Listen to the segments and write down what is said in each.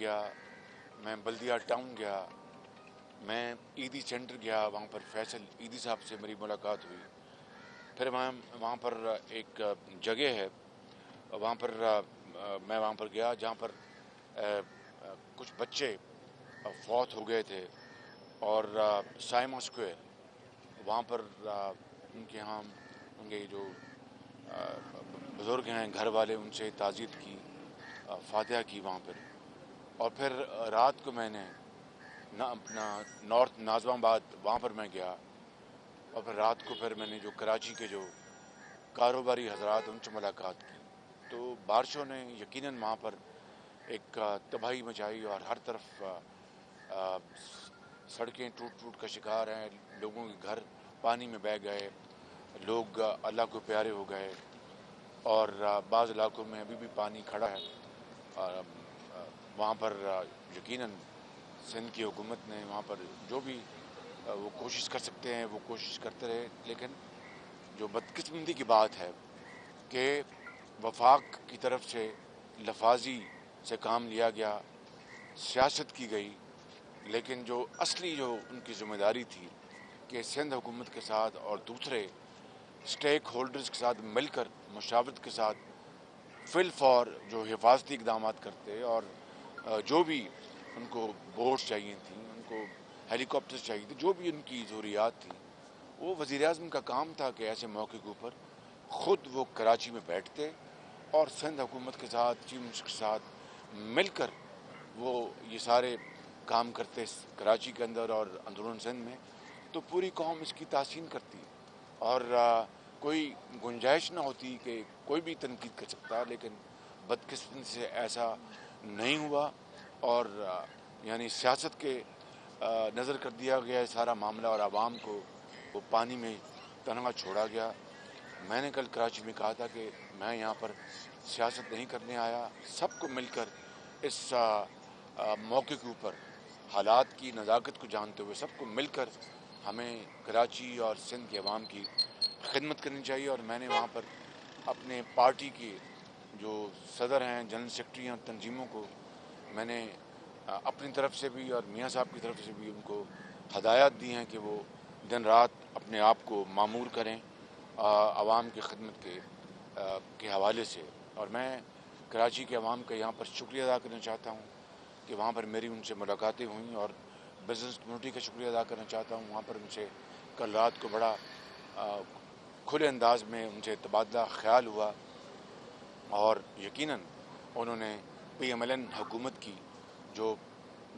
گیا، میں بلدیہ ٹاؤن گیا، میں عیدی سینٹر گیا، وہاں پر فیصل عیدی صاحب سے میری ملاقات ہوئی. پھر وہاں پر ایک جگہ ہے، وہاں پر میں وہاں پر گیا جہاں پر کچھ بچے فوت ہو گئے تھے، اور سائما اسکوائر وہاں پر ان کے ہاں ان کے جو بزرگ ہیں گھر والے، ان سے تعزیت کی، فاتحہ کی وہاں پر. اور پھر رات کو میں نے اپنا نارتھ نازم آباد وہاں پر میں گیا، اور پھر رات کو پھر میں نے جو کراچی کے جو کاروباری حضرات ان سے ملاقات کی. تو بارشوں نے یقیناً وہاں پر ایک تباہی مچائی، اور ہر طرف سڑکیں ٹوٹ کا شکار ہیں، لوگوں کے گھر پانی میں بہہ گئے، لوگ اللہ کو پیارے ہو گئے، اور بعض علاقوں میں ابھی بھی پانی کھڑا ہے. وہاں پر یقیناً سندھ کی حکومت نے وہاں پر جو بھی وہ کوشش کر سکتے ہیں وہ کوشش کرتے رہے، لیکن جو بدقسمتی کی بات ہے کہ وفاق کی طرف سے لفاظی سے کام لیا گیا، سیاست کی گئی، لیکن جو اصلی جو ان کی ذمہ داری تھی کہ سندھ حکومت کے ساتھ اور دوسرے اسٹیک ہولڈرز کے ساتھ مل کر مشاورت کے ساتھ فی الفور جو حفاظتی اقدامات کرتے، اور جو بھی ان کو بوٹس چاہیے تھیں، ان کو ہیلی کاپٹرز چاہیے تھے، جو بھی ان کی ضروریات تھیں، وہ وزیر اعظم کا کام تھا کہ ایسے موقع کے اوپر خود وہ کراچی میں بیٹھتے اور سندھ حکومت کے ساتھ چیف منسٹر کے ساتھ مل کر وہ یہ سارے کام کرتے کراچی کے اندر اور اندرون سندھ میں. تو پوری قوم اس کی تحسین کرتی، اور کوئی گنجائش نہ ہوتی کہ کوئی بھی تنقید کر سکتا، لیکن بدقسمتی سے ایسا نہیں ہوا، اور یعنی سیاست کے نظر کر دیا گیا سارا معاملہ، اور عوام کو وہ پانی میں تنہا چھوڑا گیا. میں نے کل کراچی میں کہا تھا کہ میں یہاں پر سیاست نہیں کرنے آیا، سب کو مل کر اس موقع کے اوپر حالات کی نزاکت کو جانتے ہوئے سب کو مل کر ہمیں کراچی اور سندھ کے عوام کی خدمت کرنی چاہیے. اور میں نے وہاں پر اپنے پارٹی کے جو صدر ہیں، جنرل سیکرٹری ہیں، تنظیموں کو میں نے اپنی طرف سے بھی اور میاں صاحب کی طرف سے بھی ان کو ہدایات دی ہیں کہ وہ دن رات اپنے آپ کو معمور کریں عوام کی خدمت کے حوالے سے. اور میں کراچی کے عوام کا یہاں پر شکریہ ادا کرنا چاہتا ہوں کہ وہاں پر میری ان سے ملاقاتیں ہوئیں، اور بزنس کمیونٹی کا شکریہ ادا کرنا چاہتا ہوں. وہاں پر ان سے کل رات کو بڑا کھلے انداز میں ان سے تبادلہ خیال ہوا، اور یقیناً انہوں نے پی ایم ایل این حکومت کی جو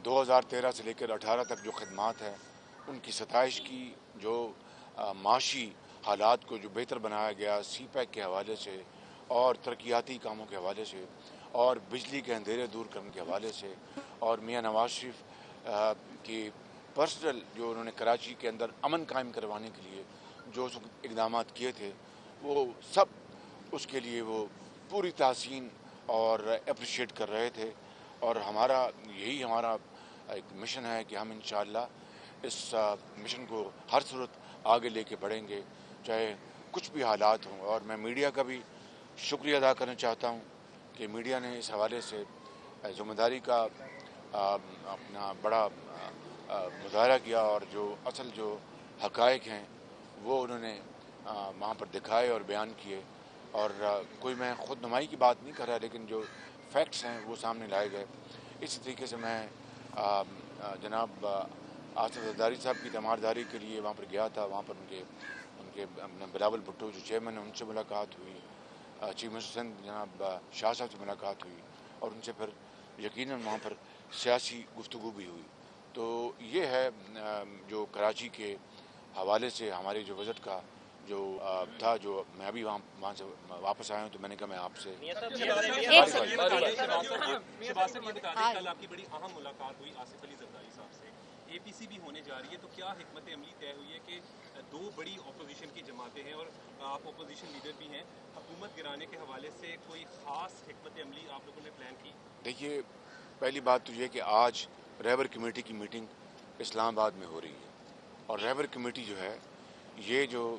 2013 سے لے کر 18 تک جو خدمات ہیں ان کی ستائش کی، جو معاشی حالات کو جو بہتر بنایا گیا سی پیک کے حوالے سے، اور ترقیاتی کاموں کے حوالے سے، اور بجلی کے اندھیرے دور کرنے کے حوالے سے، اور میاں نواز شریف کی پرسنل جو انہوں نے کراچی کے اندر امن قائم کروانے کے لیے جو اقدامات کیے تھے، وہ سب اس کے لیے وہ پوری تحسین اور اپریشیٹ کر رہے تھے. اور ہمارا ایک مشن ہے کہ ہم انشاءاللہ اس مشن کو ہر صورت آگے لے کے بڑھیں گے، چاہے کچھ بھی حالات ہوں. اور میں میڈیا کا بھی شکریہ ادا کرنا چاہتا ہوں کہ میڈیا نے اس حوالے سے ذمہ داری کا اپنا بڑا مظاہرہ کیا، اور جو اصل جو حقائق ہیں وہ انہوں نے وہاں پر دکھائے اور بیان کیے. اور کوئی میں خود نمائی کی بات نہیں کر رہا، لیکن جو فیکٹس ہیں وہ سامنے لائے گئے. اسی طریقے سے میں جناب آصف زرداری صاحب کی تیمارداری کے لیے وہاں پر گیا تھا. وہاں پر ان کے بلاول بھٹو جو چیئرمین ہیں ان سے ملاقات ہوئی، چیف منسٹر سندھ جناب شاہ صاحب سے ملاقات ہوئی، اور ان سے پھر یقیناً وہاں پر سیاسی گفتگو بھی ہوئی. تو یہ ہے جو کراچی کے حوالے سے ہمارے جو وزٹ کا جو تھا. جو میں ابھی وہاں سے واپس آیا ہوں تو میں نے کہا میں آپ سے کل آپ کی بڑی اہم ملاقات ہوئی آصف علی زرداری صاحب سے، اے پی سی بھی ہونے جا رہی ہے، تو کیا حکمت عملی طے ہوئی ہے کہ دو بڑی اپوزیشن کی جماعتیں ہیں اور آپ اپوزیشن لیڈر بھی ہیں، حکومت گرانے کے حوالے سے کوئی خاص حکمت عملی آپ لوگوں نے پلان کی؟ دیکھیے، پہلی بات تو یہ کہ آج رہبر کمیٹی کی میٹنگ اسلام آباد میں ہو رہی ہے، اور رہبر کمیٹی جو ہے یہ جو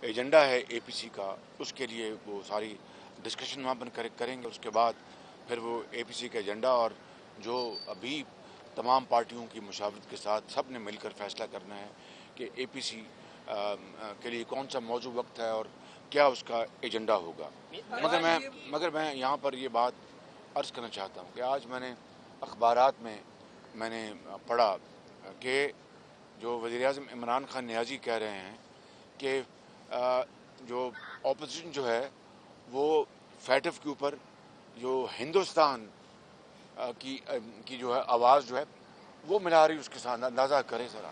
ایجنڈا ہے اے پی سی کا اس کے لیے وہ ساری ڈسکشن وہاں پر کریں گے. اس کے بعد پھر وہ اے پی سی کا ایجنڈا اور जो अभी तमाम पार्टियों की मुशावरत के साथ सब ने मिलकर फैसला करना है कि एपीसी के लिए कौन सा मौजू वक्त है और क्या उसका एजेंडा होगा। मगर मैं यहाँ पर ये बात अर्ज़ करना चाहता हूँ कि आज मैंने अखबारात में मैंने पढ़ा कि जो वज़ीर-ए-आज़म इमरान खान नियाज़ी कह रहे हैं कि जो अपोजिशन जो है वो फैटफ के ऊपर जो हिंदुस्तान की जो है आवाज़ जो है वो मिला रही, उसके साथ अंदाज़ा करें ज़रा।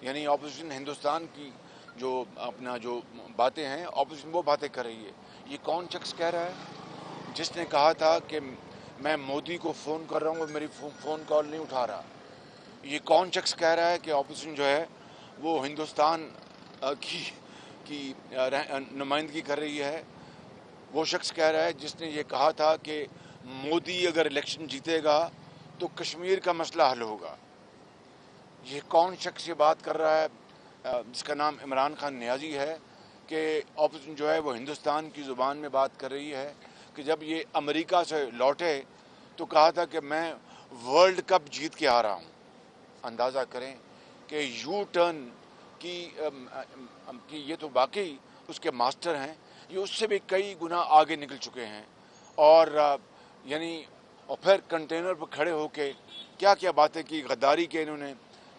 यानी अपोजिशन हिंदुस्तान की जो अपना जो बातें हैं, अपोजिशन वो बातें कर रही है। ये कौन शख्स कह रहा है जिसने कहा था कि मैं मोदी को फ़ोन कर रहा हूँ और मेरी फ़ोन कॉल नहीं उठा रहा? ये कौन शख्स कह रहा है कि अपोजिशन जो है वो हिंदुस्तान की नुमाइंदगी कर रही है? वो शख्स कह रहा है जिसने ये कहा था कि मोदी अगर इलेक्शन जीतेगा तो कश्मीर का मसला हल होगा। ये कौन शख्स ये बात कर रहा है जिसका नाम इमरान खान नियाज़ी है कि अपोजिशन जो है वो हिंदुस्तान की ज़ुबान में बात कर रही है कि जब ये अमेरिका से लौटे तो कहा था कि मैं वर्ल्ड कप जीत के आ रहा हूँ। अंदाज़ा करें कि यू टर्न की ये तो वाकई उसके मास्टर हैं। ये उससे भी कई गुना आगे निकल चुके हैं और यानी और फिर कंटेनर पर खड़े होके क्या क्या बातें की, गद्दारी के इन्होंने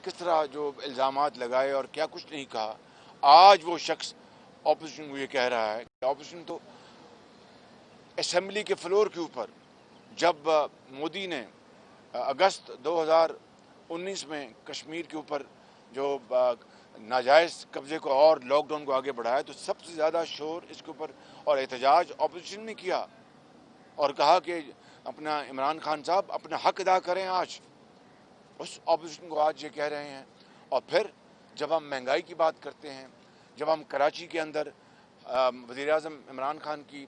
किस तरह जो इल्ज़ामात लगाए और क्या कुछ नहीं कहा। आज वो शख्स ऑपोजिशन को ये कह रहा है कि ऑपोजिशन तो असेंबली के फ्लोर के ऊपर जब मोदी ने अगस्त 2019 में कश्मीर के ऊपर जो नाजायज़ कब्ज़े को और लॉकडाउन को आगे बढ़ाया तो सबसे ज़्यादा शोर इसके ऊपर और एहतजाज ऑपोजिशन ने किया और कहा कि अपना इमरान खान साहब अपना हक अदा करें। आज उस ऑपोजिशन को आज ये कह रहे हैं। और फिर जब हम महंगाई की बात करते हैं, जब हम कराची के अंदर वज़ीर-ए-आज़म इमरान खान की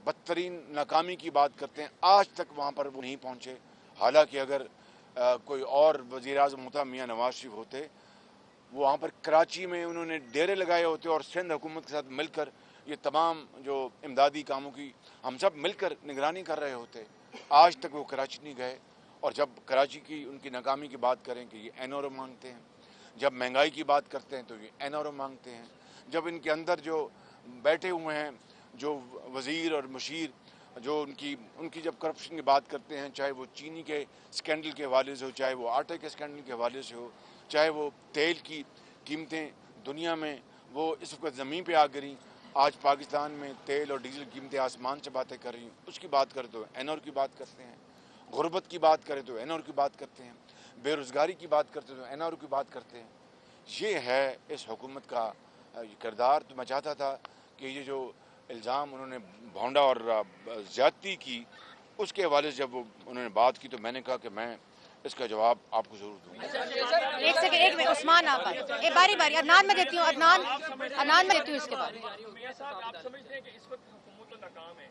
बदतरीन नाकामी की बात करते हैं, आज तक वहाँ पर वो नहीं पहुँचे। हालांकि अगर कोई और वज़ीर-ए-आज़म होता, मियाँ नवाज शरीफ होते, वो वहाँ पर कराची में उन्होंने डेरे लगाए होते और सिंध हुकूमत के साथ मिलकर ये तमाम जो इमदादी कामों की हम सब मिलकर निगरानी कर रहे होते। आज तक वो कराची नहीं गए। और जब कराची की उनकी नाकामी की बात करें कि ये एनओरो मांगते हैं, जब महंगाई की बात करते हैं तो ये एनओरो मांगते हैं, जब इनके अंदर जो बैठे हुए हैं जो वज़ीर और मुशीर जो उनकी जब करप्शन की बात करते हैं, चाहे वो चीनी के स्कैंडल के हवाले से हो, चाहे वो आटे के स्कैंडल के हवाले से हो, चाहे वो तेल की कीमतें दुनिया में वो इस वक्त ज़मीन पे आ गिरी। आज पाकिस्तान में तेल और डीजल कीमतें आसमान से बातें कर रही हैं। उसकी बात करें तो एनओर की बात करते हैं, गुर्बत की बात करें तो एनओर की बात करते हैं, बेरोज़गारी की बात करते तो एनओर की बात करते हैं। ये है इस हुकूमत का किरदार। तो मैं चाहता था कि ये जो इल्ज़ाम उन्होंने भौंडा और ज़्यादती की उसके हवाले से जब वो उन्होंने बात की तो मैंने कहा कि मैं इसका जवाब आपको ज़रूर दूँगा। एक सेकंड, एक मिनट, उस्मान आप आए, बारी बारी अदनान में देती हूँ, अदनान में देती हूँ इसके बाद। मियां साहब, आप समझते हैं कि इस वक्त हुकूमत तो नाकाम है,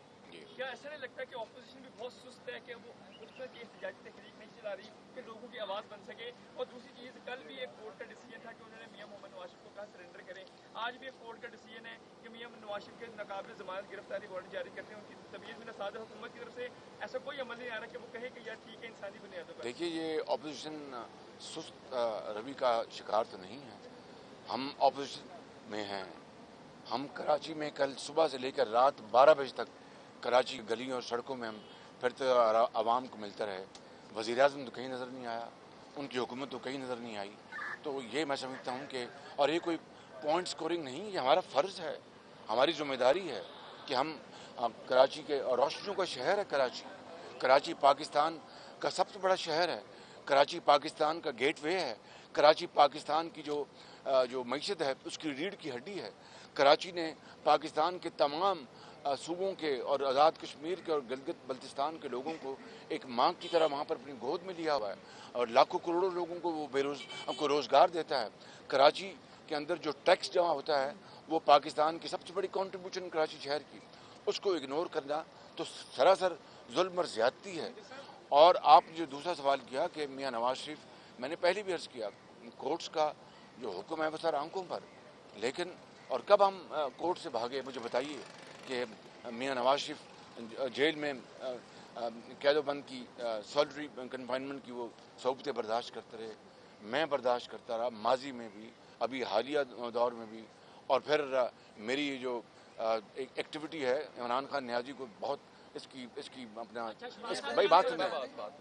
क्या ऐसा नहीं लगता कि ऑपोजिशन भी बहुत सुस्त है कि वो उस तरह की एहतजाजी तहरीक नहीं चला रही कि लोगों की आवाज़ बन सके? और दूसरी चीज़, कल भी एक कोर्ट का डिसीजन था कि उन्होंने मियां मोहम्मद नवाज शरीफ को कहा सरेंडर करें। आज भी एक कोर्ट का डिसीजन है कि मियां नवाज शरीफ के नाकाबिल ज़मानत गिरफ्तारी वारंट जारी करते हैं। उनकी तबीयत में नसाज़ हुकूमत की तरफ से ऐसा कोई अमल नहीं आ रहा कि वो कहे कि यार ठीक है इंसानी बुनियादों पर। देखिए, ये अपोजिशन सुस्त रवि का शिकार तो नहीं है। हम अपोजिशन में हैं। हम कराची में कल सुबह से लेकर रात 12 बजे तक कराची की गलियों और सड़कों में हम फिरते आवाम को मिलते रहे। वज़ीर-ए-आज़म तो कहीं नज़र नहीं आया, उनकी हुकूमत तो कहीं नज़र नहीं आई। तो ये मैं समझता हूँ कि और ये कोई पॉइंट स्कोरिंग नहीं, ये हमारा फ़र्ज़ है, हमारी ज़िम्मेदारी है कि हम कराची के और रोशनियों का शहर है कराची। कराची पाकिस्तान का सबसे बड़ा शहर है। कराची पाकिस्तान का गेटवे है। कराची पाकिस्तान की जो मईशत है उसकी रीढ़ की हड्डी है। कराची ने पाकिस्तान के तमाम सूबों के और आज़ाद कश्मीर के और गिलगित बल्तिस्तान के लोगों को एक माँ की तरह वहाँ पर अपनी गोद में लिया हुआ है और लाखों करोड़ों लोगों को वो को रोज़गार देता है। कराची के अंदर जो टैक्स जमा होता है वो पाकिस्तान की सबसे बड़ी कंट्रीब्यूशन कराची शहर की, उसको इग्नोर करना तो सरासर जुल्म और ज़्यादती है। और आपने जो दूसरा सवाल किया कि मियाँ नवाज शरीफ, मैंने पहले भी अर्ज़ किया, कोर्ट्स का जो हुक्म है वो सर आंखों पर, लेकिन और कब हम कोर्ट से भागे मुझे बताइए कि मियाँ नवाज शरीफ जेल में कैद बंद की सॉलिटरी कन्फाइनमेंट की वो सोबतें बर्दाश्त करते रहे, मैं बर्दाश्त करता रहा माजी में भी, अभी हालिया दौर में भी। और फिर मेरी ये जो एक एक्टिविटी है, इमरान खान न्याजी को बहुत इसकी अपना भाई बात सुन,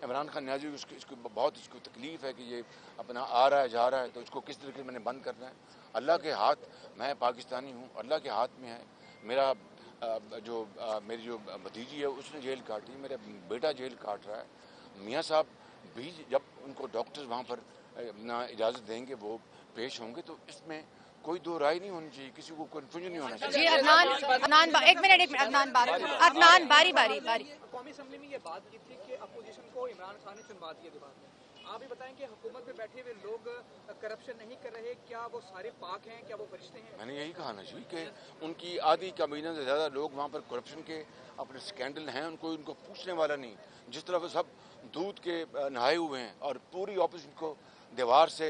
इमरान खान न्याजी इसको बहुत इसको तकलीफ़ है कि ये अपना आ रहा है जा रहा है, तो इसको किस तरीके से मैंने बंद करना है। अल्लाह के हाथ, मैं पाकिस्तानी हूँ, अल्लाह के हाथ में है। मेरा मेरी जो भतीजी है उसने जेल काटी, मेरा बेटा जेल काट रहा है। मियाँ साहब भी जब उनको डॉक्टर्स वहाँ पर अपना इजाज़त देंगे वो पेश होंगे, तो इसमें कोई दो राय नहीं होनी चाहिए, किसी को कन्फ्यूजन नहीं होना चाहिए। जी एक मिनट अदनान बारी कौमी असम्बली में ये बात की थी कि अपोजिशन को इमरान खान ने चुनवा दिया दोबारा। आप भी बताएं कि हुकूमत में बैठे हुए लोग करप्शन नहीं कर रहे, क्या वो सारे पाक हैं, क्या वो फरिश्ते हैं? मैंने यही कहा ना जी कि उनकी आधी काबीना से ज़्यादा लोग वहाँ पर करप्शन के अपने स्कैंडल हैं, उनको पूछने वाला नहीं। जिस तरह वो सब दूध के नहाए हुए हैं और पूरी ऑपोजिशन को दीवार से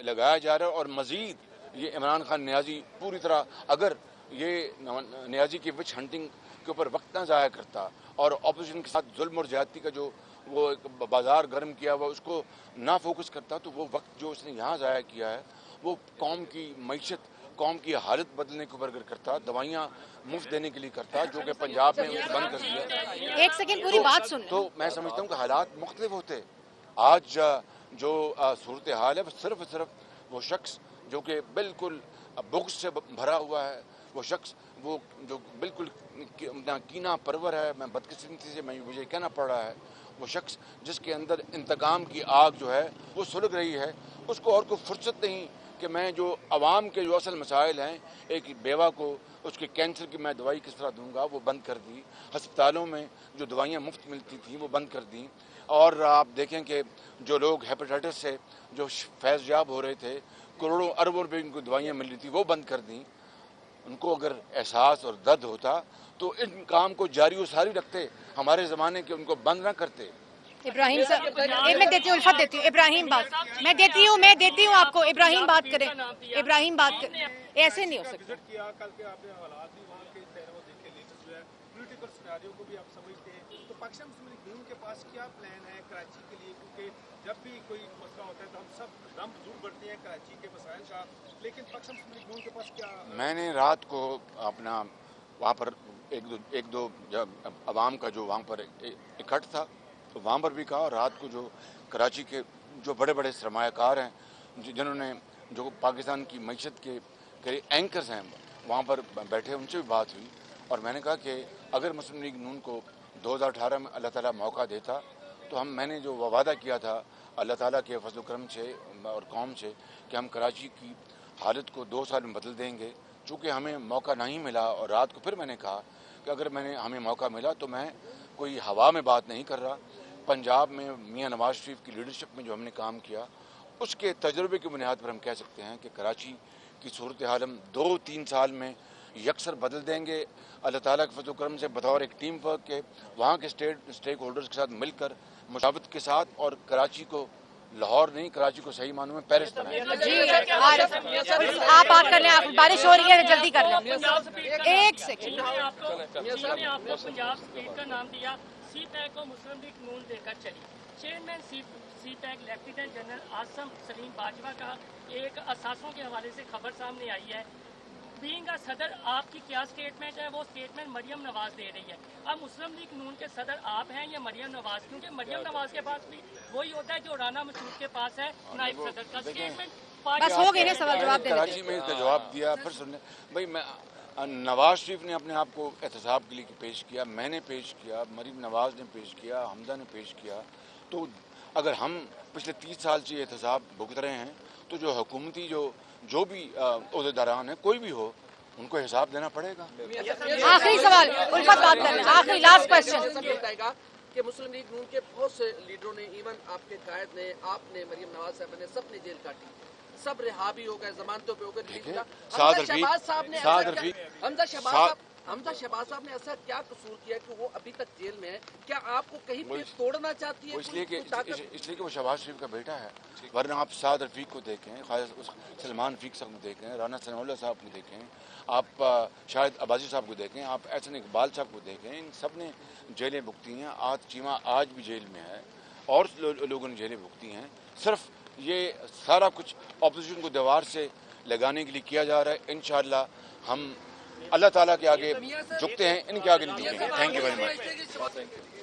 लगाया जा रहा है। और मज़ीद ये इमरान खान न्याजी पूरी तरह, अगर ये न्याजी की विच हंटिंग के ऊपर वक्त ना ज़ाया करता और ऑपोजिशन के साथ जुल्म और ज़्यादती का जो वो बाज़ार गर्म किया हुआ उसको ना फोकस करता, तो वो वक्त जो उसने यहाँ ज़ाया किया है वो कौम की मईशत, कौम की हालत बदलने के ऊपर अगर करता, दवाइयाँ मुफ्त देने के लिए करता, जो कि पंजाब में उसे बंद कर दिया। एक सेकंड पूरी बात सुन। तो मैं समझता हूँ कि हालात मुख्तलिफ होते। आज जो सूरत हाल है वो सिर्फ वो शख्स जो कि बिल्कुल बुग़्ज़ से भरा हुआ है, वो शख्स वो जो बिल्कुल कीना परवर है, मैं बदकिस्मती से मुझे कहना पड़ रहा है, वो शख्स जिसके अंदर इंतकाम की आग जो है वो सुलग रही है, उसको और कोई फुर्सत नहीं कि मैं जो आवाम के जो असल मसाइल हैं, एक बेवा को उसके कैंसर की मैं दवाई किस तरह दूंगा वो बंद कर दी, हस्पतालों में जो दवाइयाँ मुफ्त मिलती थी वो बंद कर दी। और आप देखें कि जो लोग हेपेटाइटिस से जो फैज़याब हो रहे थे, करोड़ों अरबों रुपए उनको दवाइयाँ मिल रही थी वो बंद कर दी। उनको अगर एहसास और दर्द होता तो इन काम को जारी व सारी रखते, हमारे ज़माने के उनको बंद ना करते। इब्राहिम सर, मैं देती हूँ, उल्फत देती हूँ, इब्राहिम बात मैं देती हूँ आपको। इब्राहिम बात करें, इब्राहिम बात करें, ऐसे नहीं हो सकता। किया कल के आपने हालात भी वहाँ के तहरीरों देख के लेटेस्ट जो है पॉलिटिकल सिनेरियो को भी आप समझते हैं, तो पाकिस्तान मुस्लिम लीग नून के पास क्या प्लान है कराची के लिए? क्योंकि जब भी कोई मसला होता है तो हम सब दम जरूर बढ़ते हैं कराची के मसाइल का, लेकिन पाकिस्तान मुस्लिम लीग नून के पास क्या? मैंने रात को अपना वहाँ पर एक दो जब आवाम का जो वहाँ पर इकट्ठ था तो वहाँ पर भी कहा, और रात को जो कराची के जो बड़े बड़े सरमायाकार हैं जिन्होंने जो पाकिस्तान की मईशत के एंकर्स हैं वहाँ पर बैठे, उनसे भी बात हुई। और मैंने कहा कि अगर मुस्लिम लीग नून को 2018 में अल्लाह ताला मौका देता तो मैंने जो वादा किया था अल्लाह ताला के फजल करम से और कौम से कि हम कराची की हालत को 2 साल में बदल देंगे। चूँकि हमें मौका नहीं मिला, और रात को फिर मैंने कहा कि अगर हमें मौका मिला तो मैं कोई हवा में बात नहीं कर रहा। पंजाब में मियाँ नवाज शरीफ की लीडरशिप में जो हमने काम किया उसके तजुर्बे की बुनियाद पर हम कह सकते हैं कि कराची की सूरत हाल हम 2-3 साल में यकसर बदल देंगे। अल्लाह ताला के फजल करम से बतौर एक टीम वर्क के वहाँ के स्टेक होल्डर्स के साथ मिलकर मुशावरत के साथ, और कराची को लाहौर नहीं, कराची को सही मानों में पेरिस बनाएंगे। जी आप बात कर लें, आप बारिश हो रही है जल्दी कर लें। एक सेकंड, आपको पंजाब स्टेट का नाम दिया, सी पैक को मुस्लिम लीग नून देकर चली। Chairman CPEC lieutenant general Asim Saleem Bajwa का एक असासों के हवाले से खबर सामने आई है। बीइंग अ सदर, आपकी क्या स्टेटमेंट है? वो स्टेटमेंट मरियम नवाज दे रही है। अब मुस्लिम लीग नून के सदर आप हैं या मरियम नवाज? क्योंकि मरियम नवाज के पास भी वही होता है जो राना मसूद के पास है, नायब सदर का स्टेटमेंट। बस हो गए ना सवाल जवाब देने। कराची में इसका जवाब दिया। फिर सुनने भाई, मैं नवाज शरीफ ने अपने आप को एहतसाब के लिए पेश किया, मैंने पेश किया, मरीम नवाज ने पेश किया, हमदा ने पेश किया। तो अगर हम पिछले 30 साल से एहतसाब भुगत रहे हैं तो जो हुकूमती जो भी ओहदेदारान है कोई भी हो उनको हिसाब देना पड़ेगा। आखिरी सवाल, उल्फत बात कर लें, आखिरी लास्ट क्वेश्चन। कि मुस्लिम लीग नून के बहुत से लीडरों ने, इवन आपके कायद ने, आपने, मरियम नवाज साहब ने, सब ने जेल काटी, सब रिहा भी हो गए, जमानतों पे हो गए। साद रफीक साहब हमजा शहबाज साहब ने ऐसा क्या कसूर किया कि वो अभी तक जेल में है? क्या आपको कहीं वो पे इस- तोड़ना चाहती है वो इसलिए कि कोई ताकत? इसलिए कि वो शहबाज शरीफ का बेटा है, वरना आप साद रफीक को देखें, खास उस सलमान रफीक साहब को देखें, राना सनाउल्लाह साहब को देखें, आप शाहिद अब्बासी साहब को देखें, आप एहसन इकबाल साहब को देखें, इन सब ने जेलें भुगती हैं। आज चीमा आज भी जेल में है और लोगों ने जेलें भुगती हैं। सिर्फ ये सारा कुछ अपोजिशन को दीवार से लगाने के लिए किया जा रहा है। इंशाअल्लाह हम अल्लाह ताला के आगे झुकते हैं, इनके आगे नहीं झुकेंगे। Thank you very much.